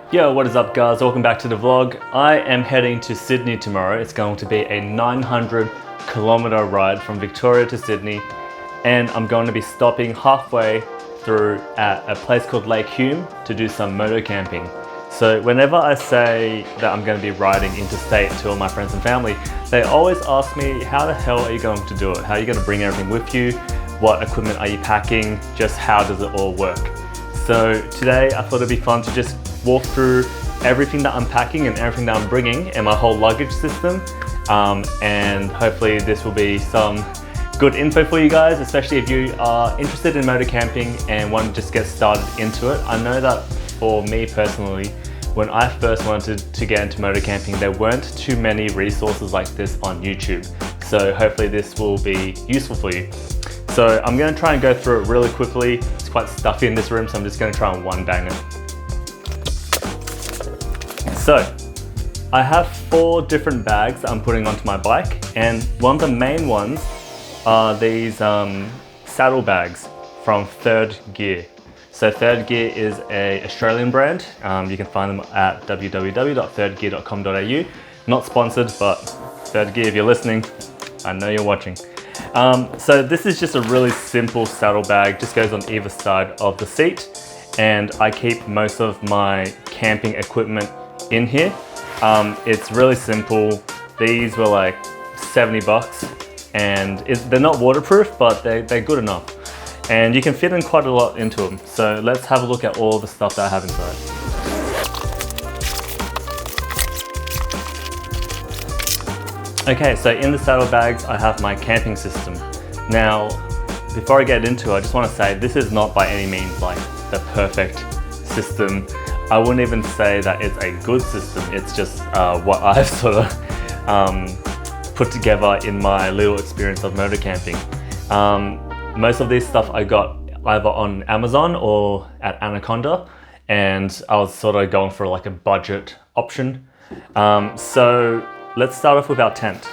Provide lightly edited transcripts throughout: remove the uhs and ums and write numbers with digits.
Yo, what is up guys? Welcome back to the vlog. I am heading to Sydney tomorrow. It's going to be a 900-kilometer ride from Victoria to Sydney, and I'm going to be stopping halfway through at a place called Lake Hume to do some moto camping. So whenever I say that I'm going to be riding interstate to all my friends and family, they always ask me, how the hell are you going to do it? How are you going to bring everything with you? What equipment are you packing? Just how does it all work? So today I thought it'd be fun to just walk through everything that I'm packing and everything that I'm bringing and my whole luggage system. And hopefully this will be some good info for you guys, especially if you are interested in motor camping and want to just get started into it. I know that for me personally, when I first wanted to get into motor camping, there weren't too many resources like this on YouTube. So hopefully this will be useful for you. So I'm going to try and go through it really quickly. It's quite stuffy in this room, so I'm just going to try and one bang it. So I have 4 different bags that I'm putting onto my bike, and one of the main ones are these saddle bags from Third Gear. So Third Gear is an Australian brand. You can find them at www.thirdgear.com.au. Not sponsored, but Third Gear, if you're listening, I know you're watching. So this is just a really simple saddle bag, just goes on either side of the seat, and I keep most of my camping equipment in here. It's really simple. These were like 70 bucks, and they're not waterproof, but they're good enough. And you can fit in quite a lot into them. So let's have a look at all the stuff that I have inside. Okay, so in the saddle bags, I have my camping system. Now, before I get into it, I just want to say this is not by any means like the perfect system. I wouldn't even say that it's a good system. It's just what I've sort of put together in my little experience of motor camping. Most of this stuff I got either on Amazon or at Anaconda, and I was sort of going for like a budget option. So let's start off with our tent.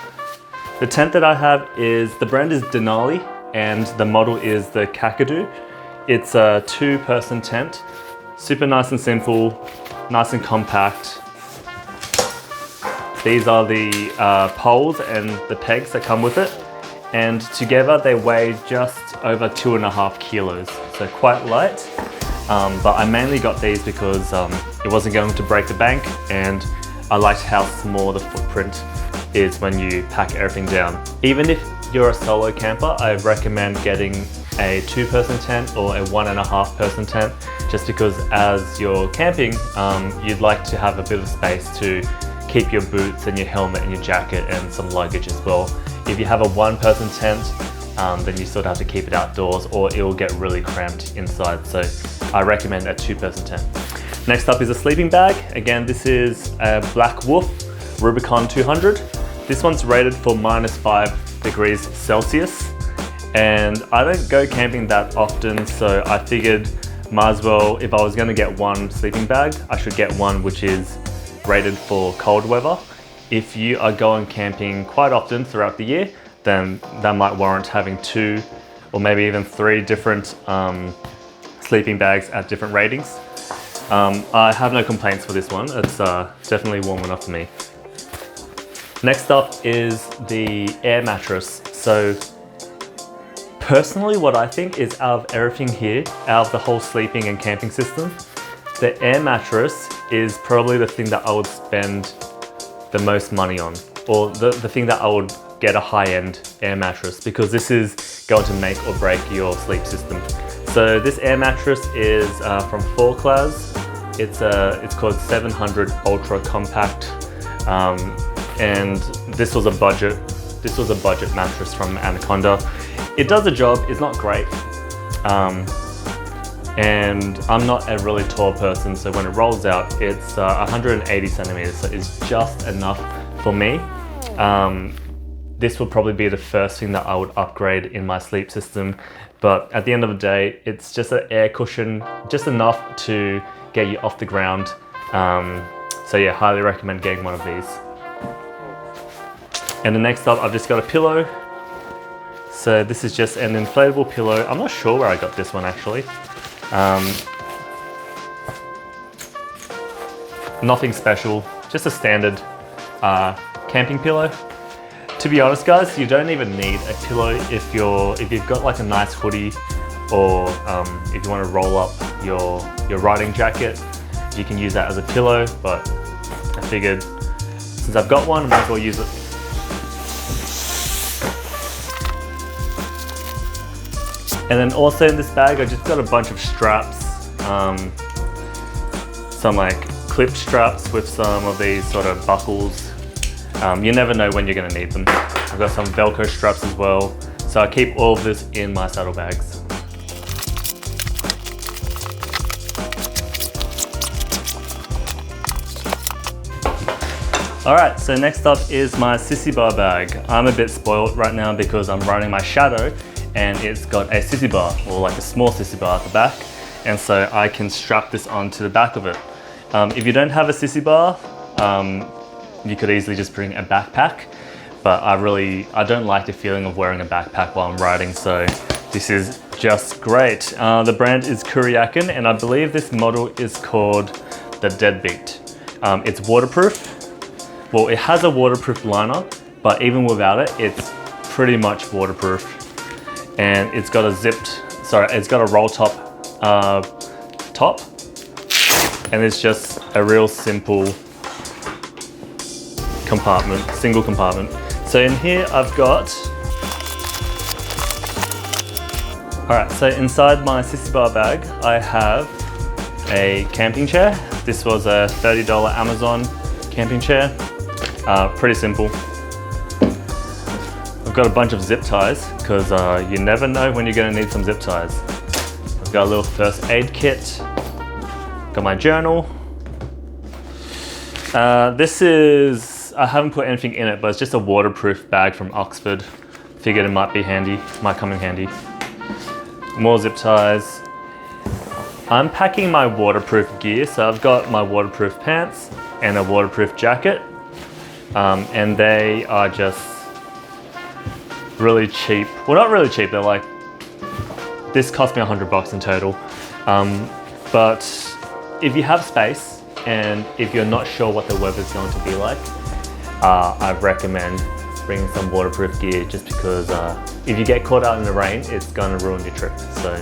The tent that I have is, the brand is Denali, and the model is the Kakadu. It's a 2-person tent. Super nice and simple, nice and compact. These are the poles and the pegs that come with it. And together they weigh just over 2.5 kilos, so quite light. But I mainly got these because it wasn't going to break the bank, and I liked how small the footprint is when you pack everything down. Even if you're a solo camper, I recommend getting a 2-person tent or a 1.5-person tent, just because as you're camping, you'd like to have a bit of space to keep your boots and your helmet and your jacket and some luggage as well. If you have a 1-person tent, then you sort of have to keep it outdoors or it will get really cramped inside. So I recommend a 2-person tent. Next up is a sleeping bag. Again, this is a Black Wolf Rubicon 200. This one's rated for -5 degrees Celsius. And I don't go camping that often, so I figured might as well, if I was going to get one sleeping bag, I should get one which is rated for cold weather. If you are going camping quite often throughout the year, then that might warrant having 2 or maybe even 3 different sleeping bags at different ratings. I have no complaints for this one. It's definitely warm enough for me. Next up is the air mattress. So personally, what I think is, out of everything here, out of the whole sleeping and camping system, the air mattress is probably the thing that I would spend the most money on, or the thing that I would get a high-end air mattress, because this is going to make or break your sleep system. So this air mattress is from 4Class. It's called 700 Ultra Compact, and this was a budget mattress from Anaconda. It does the job. It's not great, and I'm not a really tall person, so when it rolls out, it's 180 centimeters, so it's just enough for me. This will probably be the first thing that I would upgrade in my sleep system, but at the end of the day, it's just an air cushion, just enough to get you off the ground. So yeah, highly recommend getting one of these. And the next up, I've just got a pillow. So this is just an inflatable pillow. I'm not sure where I got this one actually. Nothing special, just a standard camping pillow. To be honest guys, you don't even need a pillow if you've got like a nice hoodie, or if you want to roll up your riding jacket, you can use that as a pillow, but I figured since I've got one, I might as well use it. And then also in this bag, I just got a bunch of straps, some like clip straps with some of these sort of buckles. You never know when you're going to need them. I've got some Velcro straps as well, so I keep all of this in my saddlebags. Alright, so next up is my Sissy Bar bag. I'm a bit spoiled right now because I'm running my Shadow and it's got a Sissy Bar, or like a small Sissy Bar at the back, and so I can strap this onto the back of it. If you don't have a Sissy Bar, you could easily just bring a backpack, but I don't like the feeling of wearing a backpack while I'm riding, so this is just great. The brand is Kuriakin, and I believe this model is called the Deadbeat. It's waterproof. Well, it has a waterproof liner, but even without it, it's pretty much waterproof. And it's got a roll top, and it's just a real simple compartment, single compartment. So in here I've got, alright, so inside my Sissy Bar bag, I have a camping chair. This was a $30 Amazon camping chair. Pretty simple. I've got a bunch of zip ties because you never know when you're going to need some zip ties. I've got a little first aid kit. Got my journal. I haven't put anything in it, but it's just a waterproof bag from Oxford. Figured it might be handy, might come in handy. More zip ties. I'm packing my waterproof gear, so I've got my waterproof pants and a waterproof jacket. And they are just really cheap. Well, not really cheap, they're like, this cost me $100 in total. But if you have space and if you're not sure what the weather's going to be like, I recommend bringing some waterproof gear, just because if you get caught out in the rain, it's going to ruin your trip. So,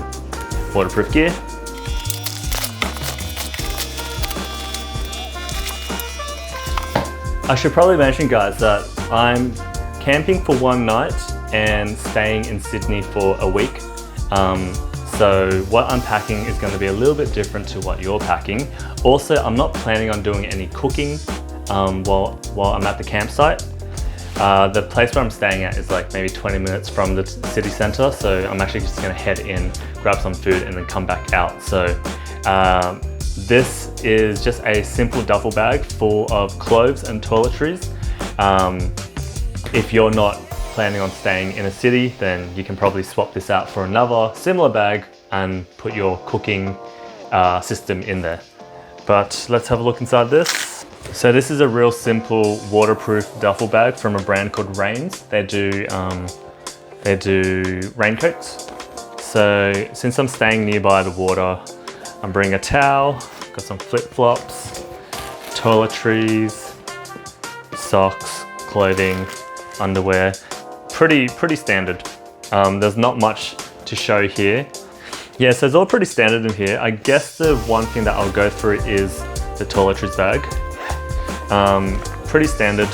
waterproof gear. I should probably mention, guys, that I'm camping for one night and staying in Sydney for a week. So what I'm packing is going to be a little bit different to what you're packing. Also, I'm not planning on doing any cooking while I'm at the campsite. The place where I'm staying at is like maybe 20 minutes from the city centre, so I'm actually just going to head in, grab some food and then come back out. So this is just a simple duffel bag full of clothes and toiletries. If you're not planning on staying in a city, then you can probably swap this out for another similar bag and put your cooking system in there. But let's have a look inside this. So this is a real simple waterproof duffel bag from a brand called Rains. They do raincoats. So since I'm staying nearby the water, I'm bringing a towel, got some flip-flops, toiletries, socks, clothing, underwear. Pretty standard. There's not much to show here. Yeah, so it's all pretty standard in here. I guess the one thing that I'll go through is the toiletries bag. Pretty standard.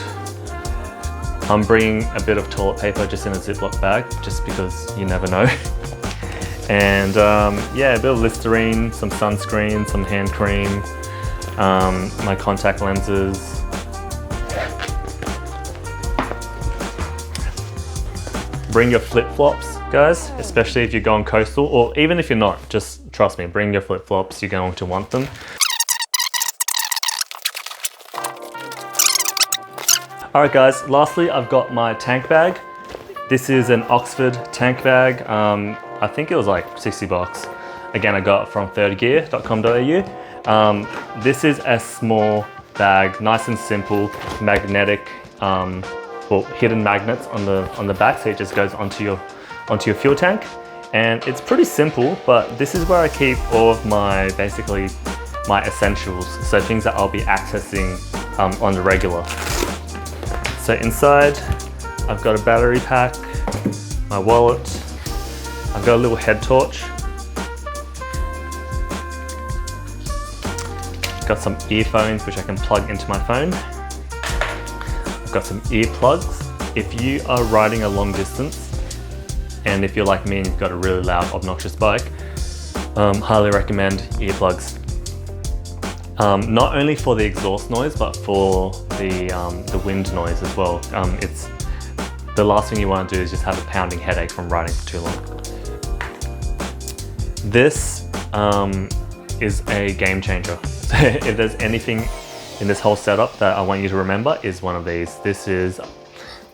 I'm bringing a bit of toilet paper just in a Ziploc bag, just because you never know. And yeah, a bit of Listerine, some sunscreen, some hand cream, my contact lenses. Bring your flip-flops, guys, especially if you're going coastal, or even if you're not, just trust me, bring your flip-flops, you're going to want them. Alright guys, lastly I've got my tank bag. This is an Oxford tank bag. I think it was like $60. Again, I got it from thirdgear.com.au. This is a small bag, nice and simple, magnetic, well, hidden magnets on the back, so it just goes onto your fuel tank. And it's pretty simple, but this is where I keep all of my basically my essentials, so things that I'll be accessing on the regular. So inside, I've got a battery pack, my wallet, I've got a little head torch, got some earphones which I can plug into my phone, I've got some earplugs. If you are riding a long distance, and if you're like me and you've got a really loud, obnoxious bike, highly recommend earplugs. Not only for the exhaust noise, but for the wind noise as well. It's the last thing you want to do is just have a pounding headache from riding for too long. This is a game changer. If there's anything in this whole setup that I want you to remember, is one of these. This is,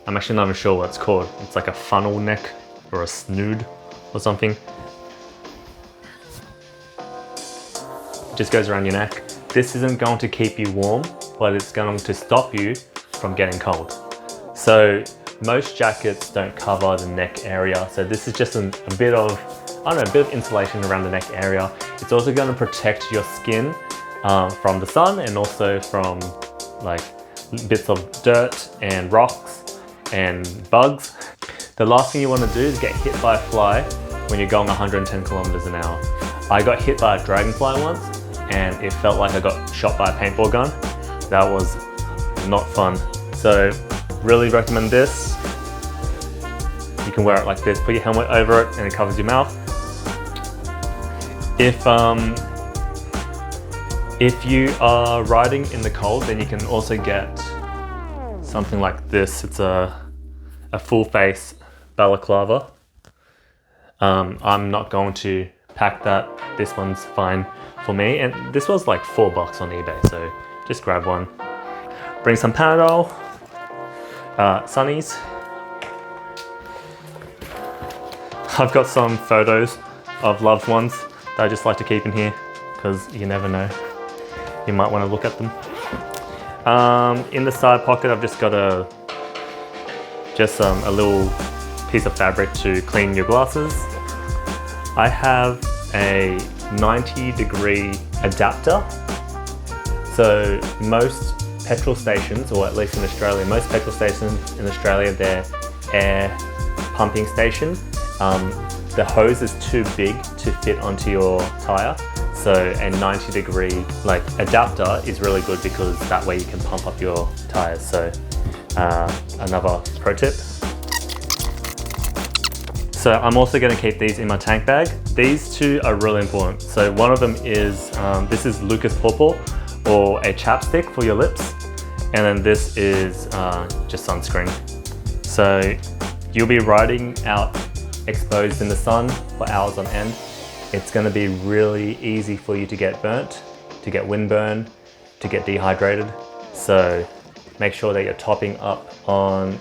I'm actually not even sure what it's called. It's like a funnel neck or a snood or something. It just goes around your neck. This isn't going to keep you warm, but it's going to stop you from getting cold. So most jackets don't cover the neck area. So this is just a bit of, I don't know, a bit of insulation around the neck area. It's also going to protect your skin from the sun and also from like bits of dirt and rocks and bugs. The last thing you want to do is get hit by a fly when you're going 110 kilometers an hour. I got hit by a dragonfly once and it felt like I got shot by a paintball gun. That was not fun. So really recommend this. You can wear it like this, put your helmet over it and it covers your mouth. If you are riding in the cold, then you can also get something like this. It's a full face balaclava. I'm not going to pack that. This one's fine for me. And this was like $4 on eBay, so just grab one. Bring some Panadol, sunnies. I've got some photos of loved ones that I just like to keep in here because you never know. You might want to look at them. In the side pocket, I've just got a little piece of fabric to clean your glasses. I have a 90-degree adapter. So most petrol stations, or at least in Australia, most petrol stations in Australia, they're air pumping station. The hose is too big to fit onto your tire. So a 90-degree adapter is really good because that way you can pump up your tires. So another pro tip. So I'm also going to keep these in my tank bag. These two are really important. So one of them is, this is Lucas Pawpaw, or a chapstick for your lips. And then this is just sunscreen. So you'll be riding out exposed in the sun for hours on end. It's going to be really easy for you to get burnt, to get windburn, to get dehydrated. So make sure that you're topping up on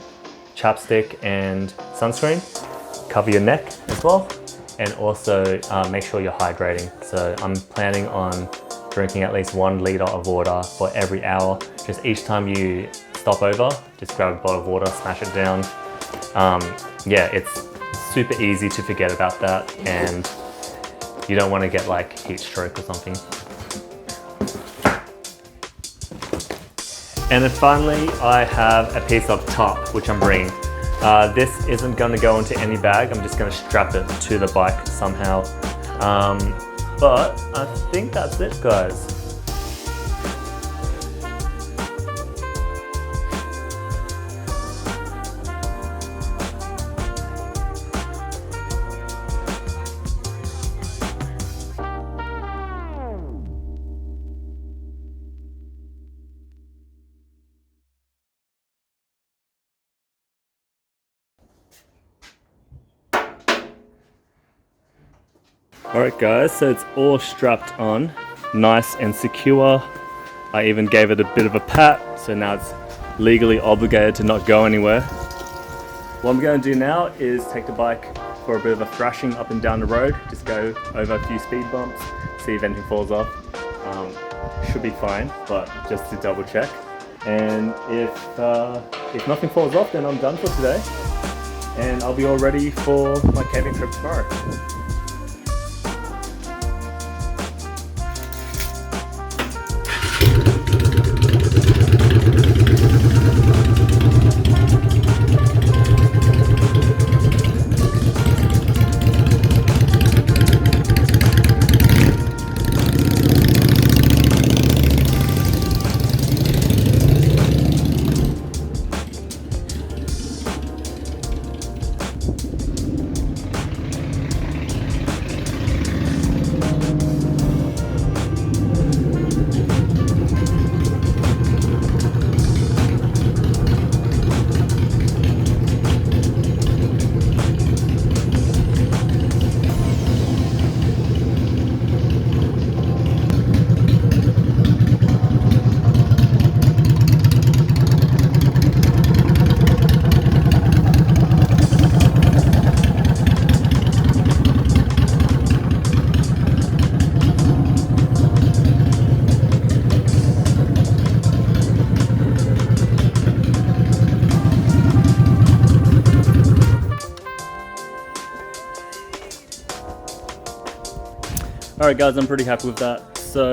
chapstick and sunscreen. Cover your neck as well, and also make sure you're hydrating. So I'm planning on drinking at least 1 liter of water for every hour. Just each time you stop over, just grab a bottle of water, smash it down. Yeah, it's super easy to forget about that, and you don't want to get like heat stroke or something. And then finally, I have a piece of tarp, which I'm bringing. This isn't going to go into any bag. I'm just going to strap it to the bike somehow. But I think that's it, guys. Alright guys, so it's all strapped on, nice and secure. I even gave it a bit of a pat, so now it's legally obligated to not go anywhere. What I'm going to do now is take the bike for a bit of a thrashing up and down the road, just go over a few speed bumps, see if anything falls off. Should be fine, but just to double check. And if nothing falls off, then I'm done for today. And I'll be all ready for my camping trip tomorrow. Alright guys, I'm pretty happy with that. So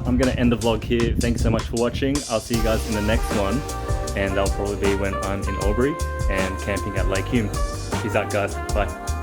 I'm going to end the vlog here. Thanks so much for watching. I'll see you guys in the next one. And that'll probably be when I'm in Albury and camping at Lake Hume. Peace out guys. Bye.